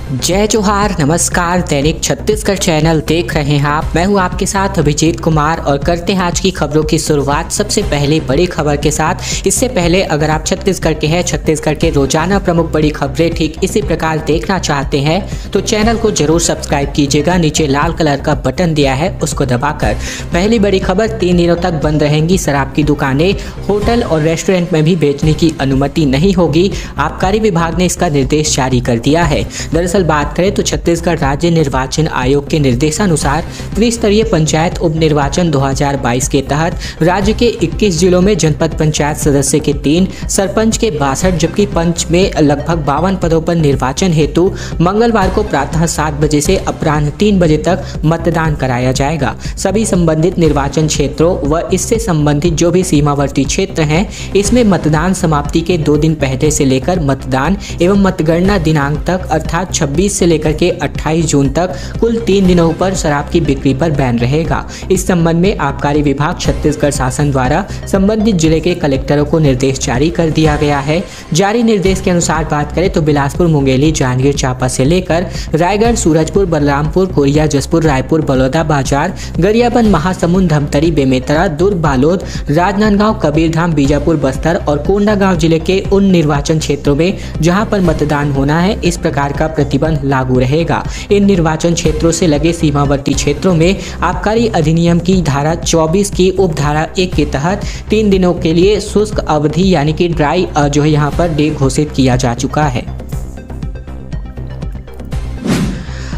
जय जोहार, नमस्कार। दैनिक छत्तीसगढ़ चैनल देख रहे हैं आप। मैं हूं आपके साथ अभिजीत कुमार और करते हैं आज की खबरों की शुरुआत सबसे पहले बड़ी खबर के साथ। इससे पहले अगर आप छत्तीसगढ़ के हैं, छत्तीसगढ़ के रोजाना प्रमुख बड़ी खबरें ठीक इसी प्रकार देखना चाहते हैं तो चैनल को जरूर सब्सक्राइब कीजिएगा। नीचे लाल कलर का बटन दिया है, उसको दबाकर। पहली बड़ी खबर, 3 दिनों तक बंद रहेंगी शराब की दुकानें। होटल और रेस्टोरेंट में भी बेचने की अनुमति नहीं होगी। आबकारी विभाग ने इसका निर्देश जारी कर दिया है। दरअसल बात करें तो छत्तीसगढ़ राज्य निर्वाचन आयोग के निर्देशानुसार त्रिस्तरीय पंचायत उप निर्वाचन 2022 के तहत राज्य के 21 जिलों में जनपद पंचायत सदस्य के 3, सरपंच के 62 जबकि पंच में लगभग 52 पदों पर निर्वाचन हेतु मंगलवार को प्रातः 7 बजे से अपराह्न 3 बजे तक मतदान कराया जाएगा। सभी संबंधित निर्वाचन क्षेत्रों व इससे संबंधित जो भी सीमावर्ती क्षेत्र हैं, इसमें मतदान समाप्ति के 2 दिन पहले से लेकर मतदान एवं मतगणना दिनांक तक अर्थात 26 से लेकर के 28 जून तक कुल 3 दिनों पर शराब की बिक्री पर बैन रहेगा। इस संबंध में आबकारी विभाग छत्तीसगढ़ शासन द्वारा संबंधित जिले के कलेक्टरों को निर्देश जारी कर दिया गया है। जारी निर्देश के अनुसार बात करें तो बिलासपुर, मुंगेली, जांजगीर चांपा से लेकर रायगढ़, सूरजपुर, बलरामपुर, कोरिया, जसपुर, रायपुर, बलौदा बाजार, गरियाबंद, महासमुंद, धमतरी, बेमेतरा, दुर्ग, बालोद, राजनांदगांव, कबीरधाम, बीजापुर, बस्तर और कोंडागांव जिले के उन निर्वाचन क्षेत्रों में जहां पर मतदान होना है, इस प्रकार का प्रतिबंध लागू रहेगा। इन निर्वाचन क्षेत्रों से लगे सीमावर्ती क्षेत्रों में आबकारी अधिनियम की धारा 24 की उपधारा 1 के तहत 3 दिनों के लिए शुष्क अवधि यानी कि ड्राई जो है यहाँ पर डे घोषित किया जा चुका है।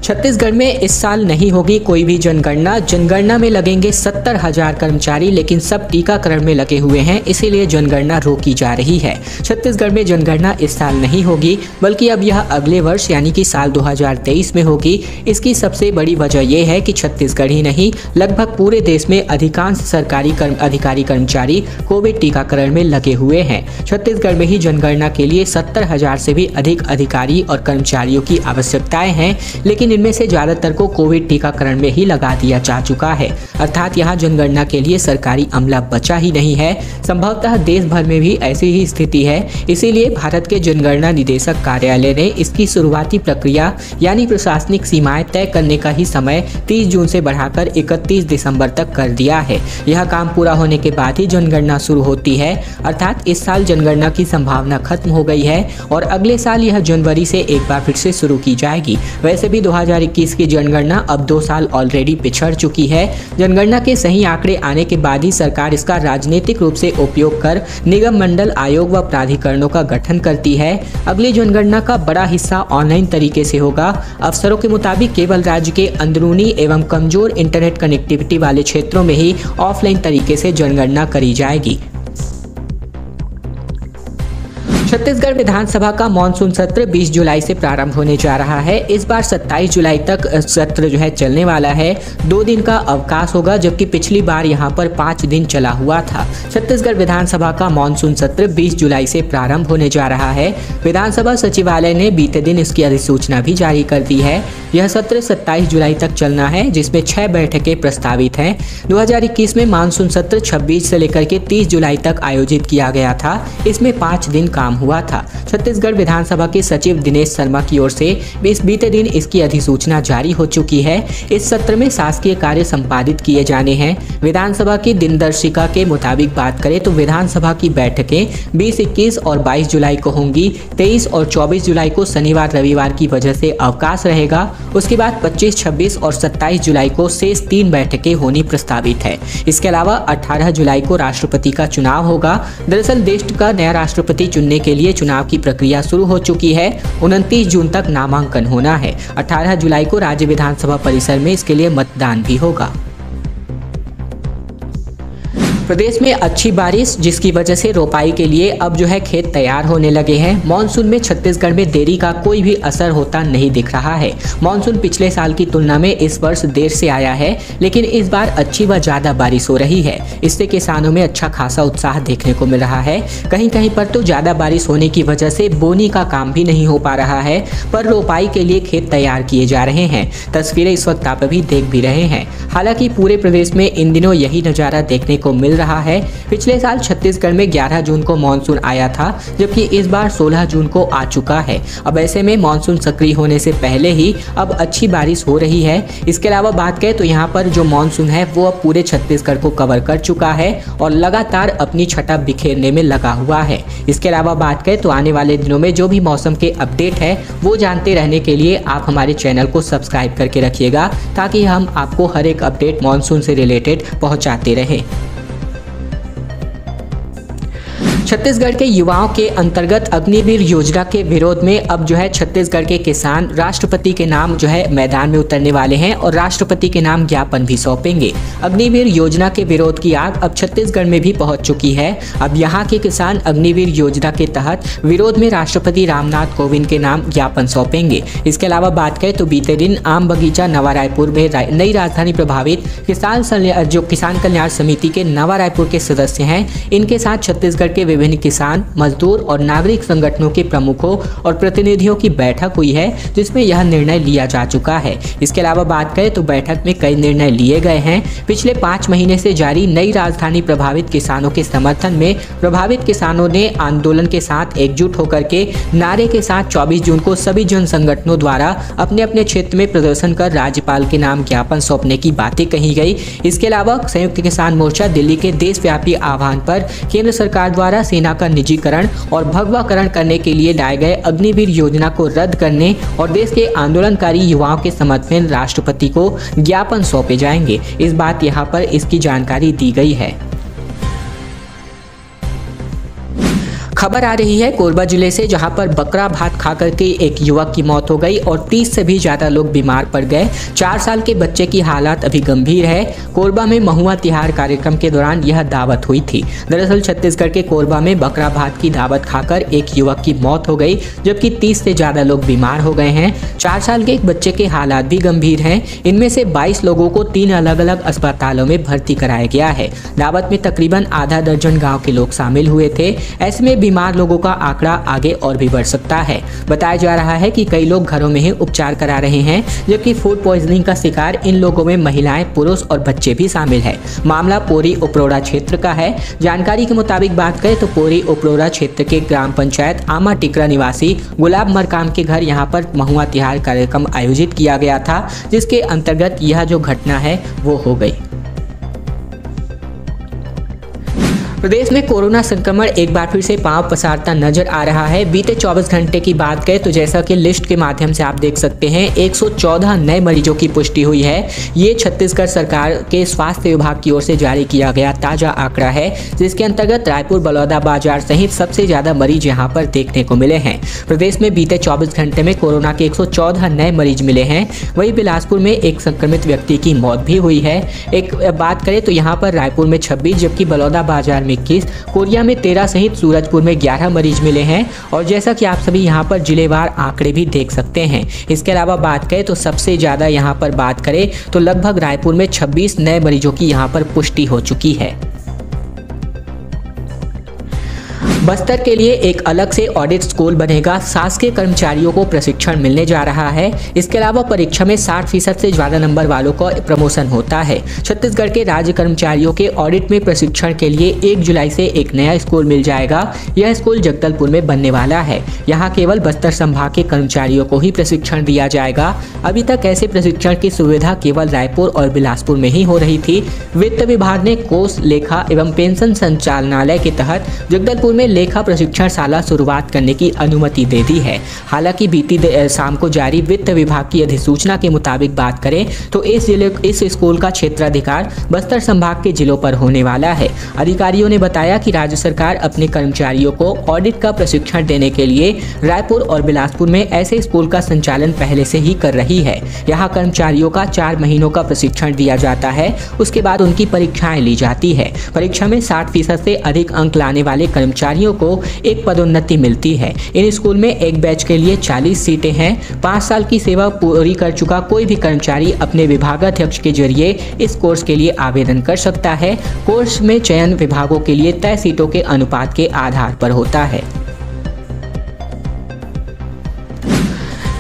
छत्तीसगढ़ में इस साल नहीं होगी कोई भी जनगणना। जनगणना में लगेंगे 70,000 कर्मचारी, लेकिन सब टीकाकरण में लगे हुए हैं, इसीलिए जनगणना रोकी जा रही है। छत्तीसगढ़ में जनगणना इस साल नहीं होगी, बल्कि अब यह अगले वर्ष यानी कि साल 2023 में होगी। इसकी सबसे बड़ी वजह यह है कि छत्तीसगढ़ ही नहीं, लगभग पूरे देश में अधिकांश सरकारी अधिकारी कर्मचारी कोविड टीकाकरण में लगे हुए हैं। छत्तीसगढ़ में ही जनगणना के लिए 70,000 से भी अधिक अधिकारी और कर्मचारियों की आवश्यकताएं हैं, लेकिन इनमें से ज्यादातर को कोविड टीकाकरण में ही लगा दिया जा चुका है। अर्थात यहाँ जनगणना के लिए सरकारी अमला बचा ही नहीं है। संभवतः देश भर में भी ऐसी ही स्थिति है। इसीलिए भारत के जनगणना निदेशक कार्यालय ने इसकी शुरुआती प्रक्रिया यानी प्रशासनिक सीमाएं तय करने का ही समय 30 जून से बढ़ाकर 31 दिसंबर तक कर दिया है। यह काम पूरा होने के बाद ही जनगणना शुरू होती है। अर्थात इस साल जनगणना की संभावना खत्म हो गई है और अगले साल यह जनवरी से एक बार फिर से शुरू की जाएगी। वैसे भी 2021 की जनगणना अब 2 साल ऑलरेडी पिछड़ चुकी है। जनगणना के सही आंकड़े आने के बाद ही सरकार इसका राजनीतिक रूप से उपयोग कर निगम, मंडल, आयोग व प्राधिकरणों का गठन करती है। अगली जनगणना का बड़ा हिस्सा ऑनलाइन तरीके से होगा। अफसरों के मुताबिक केवल राज्य के अंदरूनी एवं कमजोर इंटरनेट कनेक्टिविटी वाले क्षेत्रों में ही ऑफलाइन तरीके से जनगणना करी जाएगी। छत्तीसगढ़ विधानसभा का मानसून सत्र 20 जुलाई से प्रारंभ होने जा रहा है। इस बार 27 जुलाई तक सत्र जो है चलने वाला है। 2 दिन का अवकाश होगा, जबकि पिछली बार यहाँ पर 5 दिन चला हुआ था। छत्तीसगढ़ विधानसभा का मानसून सत्र 20 जुलाई से प्रारंभ होने जा रहा है। विधानसभा सचिवालय ने बीते दिन इसकी अधिसूचना भी जारी कर दी है। यह सत्र 27 जुलाई तक चलना है, जिसमें 6 बैठकें प्रस्तावित हैं। 2021 में मानसून सत्र 26 से लेकर के 30 जुलाई तक आयोजित किया गया था। इसमें 5 दिन काम हुआ था। छत्तीसगढ़ विधानसभा के सचिव दिनेश शर्मा की ओर से बीते दिन इसकी अधिसूचना जारी हो चुकी है। इस सत्र में शासकीय कार्य संपादित किए जाने हैं। विधानसभा की दिनदर्शिका के मुताबिक बात करें तो विधानसभा की बैठकें 20, 21 और 22 जुलाई को होंगी। 23 और 24 जुलाई को शनिवार रविवार की वजह से अवकाश रहेगा। उसके बाद 25, 26 और 27 जुलाई को शेष 3 बैठकें होनी प्रस्तावित है। इसके अलावा 18 जुलाई को राष्ट्रपति का चुनाव होगा। दरअसल देश का नया राष्ट्रपति चुनने के लिए चुनाव की प्रक्रिया शुरू हो चुकी है। 29 जून तक नामांकन होना है। 18 जुलाई को राज्य विधानसभा परिसर में इसके लिए मतदान भी होगा। प्रदेश में अच्छी बारिश, जिसकी वजह से रोपाई के लिए अब जो है खेत तैयार होने लगे हैं। मानसून में छत्तीसगढ़ में देरी का कोई भी असर होता नहीं दिख रहा है। मानसून पिछले साल की तुलना में इस वर्ष देर से आया है, लेकिन इस बार अच्छी व ज्यादा बारिश हो रही है। इससे किसानों में अच्छा खासा उत्साह देखने को मिल रहा है। कहीं कहीं पर तो ज्यादा बारिश होने की वजह से बोनी का काम भी नहीं हो पा रहा है, पर रोपाई के लिए खेत तैयार किए जा रहे हैं। तस्वीरें इस वक्त आप अभी देख भी रहे हैं। हालांकि पूरे प्रदेश में इन दिनों यही नजारा देखने को मिल मिल रहा है। पिछले साल छत्तीसगढ़ में 11 जून को मानसून आया था, जबकि इस बार 16 जून को आ चुका है। अब ऐसे में मानसून सक्रिय होने से पहले ही अब अच्छी बारिश हो रही है। इसके अलावा बात करें तो यहाँ पर जो मानसून है वो अब पूरे छत्तीसगढ़ को कवर कर चुका है और लगातार अपनी छटा बिखेरने में लगा हुआ है। इसके अलावा बात करें तो आने वाले दिनों में जो भी मौसम के अपडेट है वो जानते रहने के लिए आप हमारे चैनल को सब्सक्राइब करके रखिएगा, ताकि हम आपको हर एक अपडेट मानसून से रिलेटेड पहुंचाते रहें। छत्तीसगढ़ के युवाओं के अंतर्गत अग्निवीर योजना के विरोध में अब जो है छत्तीसगढ़ के किसान राष्ट्रपति के नाम जो है मैदान में उतरने वाले हैं और राष्ट्रपति के नाम ज्ञापन भी सौंपेंगे। अग्निवीर योजना के विरोध की आग अब छत्तीसगढ़ में भी पहुंच चुकी है। अब यहाँ के किसान अग्निवीर योजना के तहत विरोध में राष्ट्रपति रामनाथ कोविंद के नाम ज्ञापन सौंपेंगे। इसके अलावा बात करें तो बीते दिन आम बगीचा नवा रायपुर में नई राजधानी प्रभावित किसान कल्याण समिति के नवा रायपुर के सदस्य हैं, इनके साथ छत्तीसगढ़ के विभिन्न किसान, मजदूर और नागरिक संगठनों के प्रमुखों और प्रतिनिधियों की बैठक हुई है, जिसमें यह निर्णय लिया जा चुका है। इसके अलावा बात करें तो बैठक में कई निर्णय लिए गए हैं। पिछले 5 महीने से जारी नई राजधानी प्रभावित किसानों के समर्थन में प्रभावित किसानों ने आंदोलन के साथ एकजुट होकर के नारे के साथ 24 जून को सभी जन संगठनों द्वारा अपने अपने क्षेत्र में प्रदर्शन कर राज्यपाल के नाम ज्ञापन सौंपने की बातें कही गई। इसके अलावा संयुक्त किसान मोर्चा दिल्ली के देशव्यापी आह्वान पर केंद्र सरकार द्वारा सेना का निजीकरण और भगवाकरण करने के लिए लाए गए अग्निवीर योजना को रद्द करने और देश के आंदोलनकारी युवाओं के समर्थन में राष्ट्रपति को ज्ञापन सौंपे जाएंगे। इस बात यहाँ पर इसकी जानकारी दी गई है। खबर आ रही है कोरबा जिले से, जहां पर बकरा भात खाकर के एक युवक की मौत हो गई और 30 से भी ज्यादा लोग बीमार पड़ गए। 4 साल के बच्चे की हालत अभी गंभीर है। कोरबा में महुआ तिहार कार्यक्रम के दौरान यह दावत हुई थी। दरअसल छत्तीसगढ़ के कोरबा में बकरा भात की दावत खाकर एक युवक की मौत हो गई, जबकि 30 से ज्यादा लोग बीमार हो गए हैं। 4 साल के एक बच्चे के हालात भी गंभीर हैं। इनमें से 22 लोगों को 3 अलग अलग अस्पतालों में भर्ती कराया गया है। दावत में तकरीबन आधा दर्जन गाँव के लोग शामिल हुए थे। ऐसे में बीमार लोगों का आंकड़ा आगे और भी बढ़ सकता है। बताया जा रहा है कि कई लोग घरों में ही उपचार करा रहे हैं, जबकि फूड पॉइजनिंग का शिकार इन लोगों में महिलाएं, पुरुष और बच्चे भी शामिल हैं। मामला पोरी उपरोड़ा क्षेत्र का है। जानकारी के मुताबिक बात करें तो पोरी उपरोड़ा क्षेत्र के ग्राम पंचायत आमा टिकरा निवासी गुलाब मरकाम के घर यहां पर महुआ तिहार कार्यक्रम आयोजित किया गया था, जिसके अंतर्गत यह जो घटना है वो हो गई। प्रदेश में कोरोना संक्रमण एक बार फिर से पांव पसारता नजर आ रहा है। बीते 24 घंटे की बात करें तो जैसा कि लिस्ट के माध्यम से आप देख सकते हैं 114 नए मरीजों की पुष्टि हुई है। ये छत्तीसगढ़ सरकार के स्वास्थ्य विभाग की ओर से जारी किया गया ताजा आंकड़ा है, जिसके अंतर्गत रायपुर, बलौदाबाजार सहित सबसे ज्यादा मरीज यहां पर देखने को मिले हैं। प्रदेश में बीते 24 घंटे में कोरोना के 114 नए मरीज मिले हैं। वहीं बिलासपुर में एक संक्रमित व्यक्ति की मौत भी हुई है। एक बात करें तो यहाँ पर रायपुर में 26, जबकि बलौदाबाजार में 21, कोरिया में 13 सहित सूरजपुर में 11 मरीज मिले हैं। और जैसा कि आप सभी यहाँ पर जिलेवार आंकड़े भी देख सकते हैं। इसके अलावा बात करें तो सबसे ज़्यादा यहाँ पर बात करें तो लगभग रायपुर में 26 नए मरीजों की यहाँ पर पुष्टि हो चुकी है। बस्तर के लिए एक अलग से ऑडिट स्कूल बनेगा। शासकीय कर्मचारियों को प्रशिक्षण मिलने जा रहा है। इसके अलावा परीक्षा में 60% से ज्यादा नंबर वालों को प्रमोशन होता है। छत्तीसगढ़ के राज्य कर्मचारियों के ऑडिट में प्रशिक्षण के लिए 1 जुलाई से एक नया स्कूल मिल जाएगा। यह स्कूल जगदलपुर में बनने वाला है। यहाँ केवल बस्तर संभाग के कर्मचारियों को ही प्रशिक्षण दिया जाएगा। अभी तक ऐसे प्रशिक्षण की सुविधा केवल रायपुर और बिलासपुर में ही हो रही थी। वित्त विभाग ने कोष, लेखा एवं पेंशन संचालनालय के तहत जगदलपुर में लेखा प्रशिक्षण शाला शुरुआत करने की अनुमति दे दी है। हालांकि बीती शाम को जारी वित्त विभाग की अधिसूचना के मुताबिक बात करें तो इस स्कूल का क्षेत्राधिकार बस्तर संभाग के जिलों पर होने वाला है। अधिकारियों ने बताया कि राज्य सरकार अपने कर्मचारियों को ऑडिट का प्रशिक्षण देने के लिए रायपुर और बिलासपुर में ऐसे स्कूल का संचालन पहले से ही कर रही है। यहाँ कर्मचारियों का 4 महीनों का प्रशिक्षण दिया जाता है। उसके बाद उनकी परीक्षाएं ली जाती है। परीक्षा में 60% से अधिक अंक लाने वाले कर्मचारियों को एक पदोन्नति मिलती है। इन स्कूल में एक बैच के लिए 40 सीटें हैं। 5 साल की सेवा पूरी कर चुका कोई भी कर्मचारी अपने विभागाध्यक्ष के जरिए इस कोर्स के लिए आवेदन कर सकता है। कोर्स में चयन विभागों के लिए तय सीटों के अनुपात के आधार पर होता है।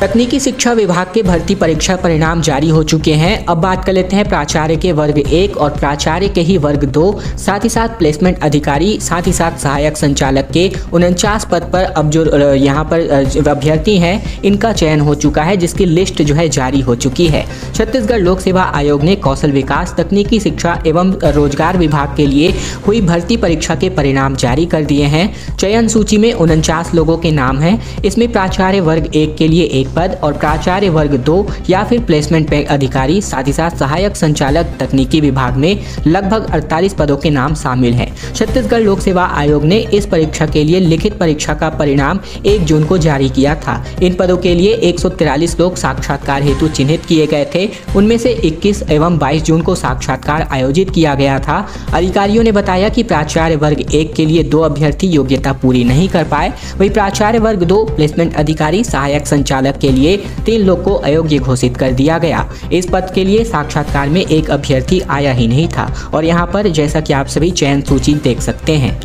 तकनीकी शिक्षा विभाग के भर्ती परीक्षा परिणाम जारी हो चुके हैं। अब बात कर लेते हैं प्राचार्य के वर्ग 1 और प्राचार्य के ही वर्ग 2, साथ ही साथ प्लेसमेंट अधिकारी, साथ ही साथ सहायक संचालक के 49 पद पर अब जो यहाँ पर अभ्यर्थी हैं इनका चयन हो चुका है, जिसकी लिस्ट जो है जारी हो चुकी है। छत्तीसगढ़ लोक सेवा आयोग ने कौशल विकास, तकनीकी शिक्षा एवं रोजगार विभाग के लिए हुई भर्ती परीक्षा के परिणाम जारी कर दिए हैं। चयन सूची में 49 लोगों के नाम हैं। इसमें प्राचार्य वर्ग 1 के लिए 1 पद और प्राचार्य वर्ग 2 या फिर प्लेसमेंट अधिकारी, साथ ही साथ सहायक संचालक तकनीकी विभाग में लगभग 48 पदों के नाम शामिल हैं। छत्तीसगढ़ लोक सेवा आयोग ने इस परीक्षा के लिए लिखित परीक्षा का परिणाम 1 जून को जारी किया था। इन पदों के लिए 143 लोग साक्षात्कार हेतु चिन्हित किए गए थे। उनमें से 21 एवं 22 जून को साक्षात्कार आयोजित किया गया था। अधिकारियों ने बताया कि प्राचार्य वर्ग 1 के लिए 2 अभ्यर्थी योग्यता पूरी नहीं कर पाए, वहीं प्राचार्य वर्ग 2 प्लेसमेंट अधिकारी सहायक संचालक के लिए 3 लोग को अयोग्य घोषित कर दिया गया। इस पद के लिए साक्षात्कार में 1 अभ्यर्थी आया ही नहीं था और यहाँ पर जैसा कि आप सभी चयन सूची देख सकते हैं।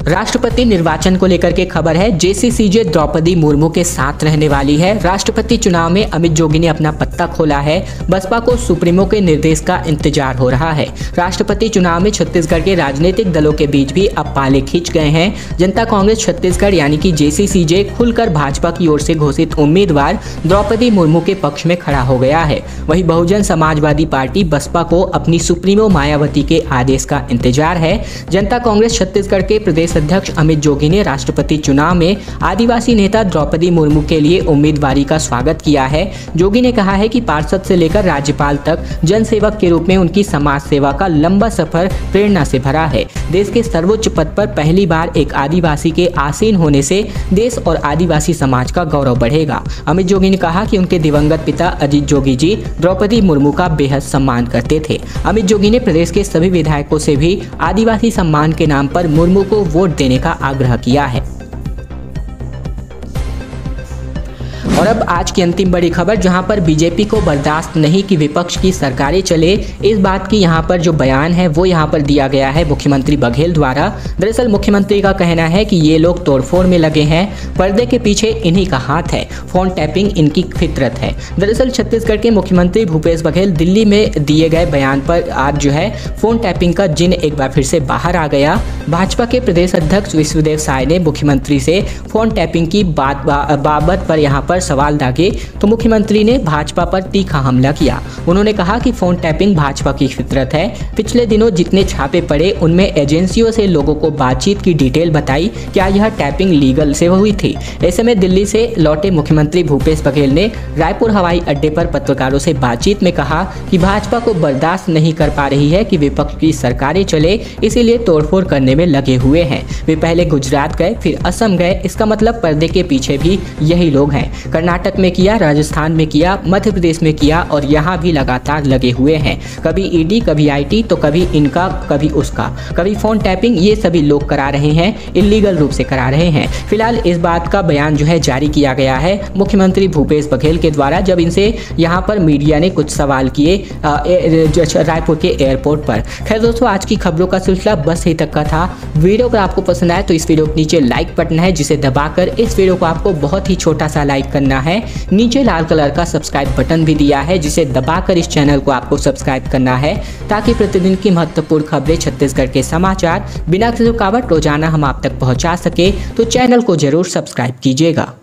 राष्ट्रपति निर्वाचन को लेकर के खबर है। जेसीसीजे द्रौपदी मुर्मू के साथ रहने वाली है। राष्ट्रपति चुनाव में अमित जोगी ने अपना पत्ता खोला है। बसपा को सुप्रीमो के निर्देश का इंतजार हो रहा है। राष्ट्रपति चुनाव में छत्तीसगढ़ के राजनीतिक दलों के बीच भी अब पाले खिंच गए हैं। जनता कांग्रेस छत्तीसगढ़ यानी कि जेसीसीजे खुलकर भाजपा की ओर से घोषित उम्मीदवार द्रौपदी मुर्मू के पक्ष में खड़ा हो गया है। वहीं बहुजन समाजवादी पार्टी बसपा को अपनी सुप्रीमो मायावती के आदेश का इंतजार है। जनता कांग्रेस छत्तीसगढ़ के प्रदेश अध्यक्ष अमित जोगी ने राष्ट्रपति चुनाव में आदिवासी नेता द्रौपदी मुर्मू के लिए उम्मीदवारी का स्वागत किया है। जोगी ने कहा है कि पार्षद से लेकर राज्यपाल तक जनसेवक के रूप में उनकी समाज सेवा का लंबा सफर प्रेरणा से भरा है। देश के सर्वोच्च पद पर पहली बार एक आदिवासी के आसीन होने से देश और आदिवासी समाज का गौरव बढ़ेगा। अमित जोगी ने कहा कि उनके दिवंगत पिता अजीत जोगी जी द्रौपदी मुर्मू का बेहद सम्मान करते थे। अमित जोगी ने प्रदेश के सभी विधायकों से भी आदिवासी सम्मान के नाम पर मुर्मू को वोट देने का आग्रह किया है। और अब आज की अंतिम बड़ी खबर, जहां पर बीजेपी को बर्दाश्त नहीं कि विपक्ष की सरकारें चले, इस बात की यहां पर जो बयान है वो यहां पर दिया गया है मुख्यमंत्री बघेल द्वारा। दरअसल मुख्यमंत्री का कहना है कि ये लोग तोड़फोड़ में लगे हैं, पर्दे के पीछे इन्हीं का हाथ है, फोन टैपिंग इनकी फितरत है। दरअसल छत्तीसगढ़ के मुख्यमंत्री भूपेश बघेल दिल्ली में दिए गए बयान पर आज जो है फोन टैपिंग का जिन एक बार फिर से बाहर आ गया। भाजपा के प्रदेश अध्यक्ष विष्णुदेव साय ने मुख्यमंत्री से फोन टैपिंग की बाबत पर यहाँ पर सवाल दागे तो मुख्यमंत्री ने भाजपा पर तीखा हमला किया। उन्होंने कहा कि फोन टैपिंग भाजपा की फितरत है। पिछले दिनों जितने छापे पड़े उनमें एजेंसियों से लोगों को बातचीत की डिटेल बताई, क्या यह टैपिंग लीगल से हुई थी। ऐसे में दिल्ली से लौटे मुख्यमंत्री भूपेश बघेल ने रायपुर हवाई अड्डे पर पत्रकारों से बातचीत में कहा कि भाजपा को बर्दाश्त नहीं कर पा रही है कि विपक्ष की सरकारें चले, इसीलिए तोड़फोड़ करने में लगे हुए हैं। वे पहले गुजरात गए, फिर असम गए, इसका मतलब पर्दे के पीछे भी यही लोग हैं। कर्नाटक में किया, राजस्थान में किया, मध्य प्रदेश में किया और यहाँ भी लगातार लगे हुए हैं। कभी ईडी, कभी आईटी, तो कभी इनका, कभी उसका, कभी फोन टैपिंग, ये सभी लोग करा रहे हैं, इलीगल रूप से करा रहे हैं। फिलहाल इस बात का बयान जो है जारी किया गया है मुख्यमंत्री भूपेश बघेल के द्वारा, जब इनसे यहाँ पर मीडिया ने कुछ सवाल किए रायपुर के एयरपोर्ट पर। खैर दोस्तों, आज की खबरों का सिलसिला बस यहीं तक का था। वीडियो अगर आपको पसंद आए तो इस वीडियो के नीचे लाइक बटन है, जिसे दबाकर इस वीडियो को आपको बहुत ही छोटा सा लाइक करना है। नीचे लाल कलर का सब्सक्राइब बटन भी दिया है, जिसे दबाकर इस चैनल को आपको सब्सक्राइब करना है, ताकि प्रतिदिन की महत्वपूर्ण खबरें, छत्तीसगढ़ के समाचार बिना किसी रुकावट रोजाना हम आप तक पहुंचा सके। तो चैनल को जरूर सब्सक्राइब कीजिएगा।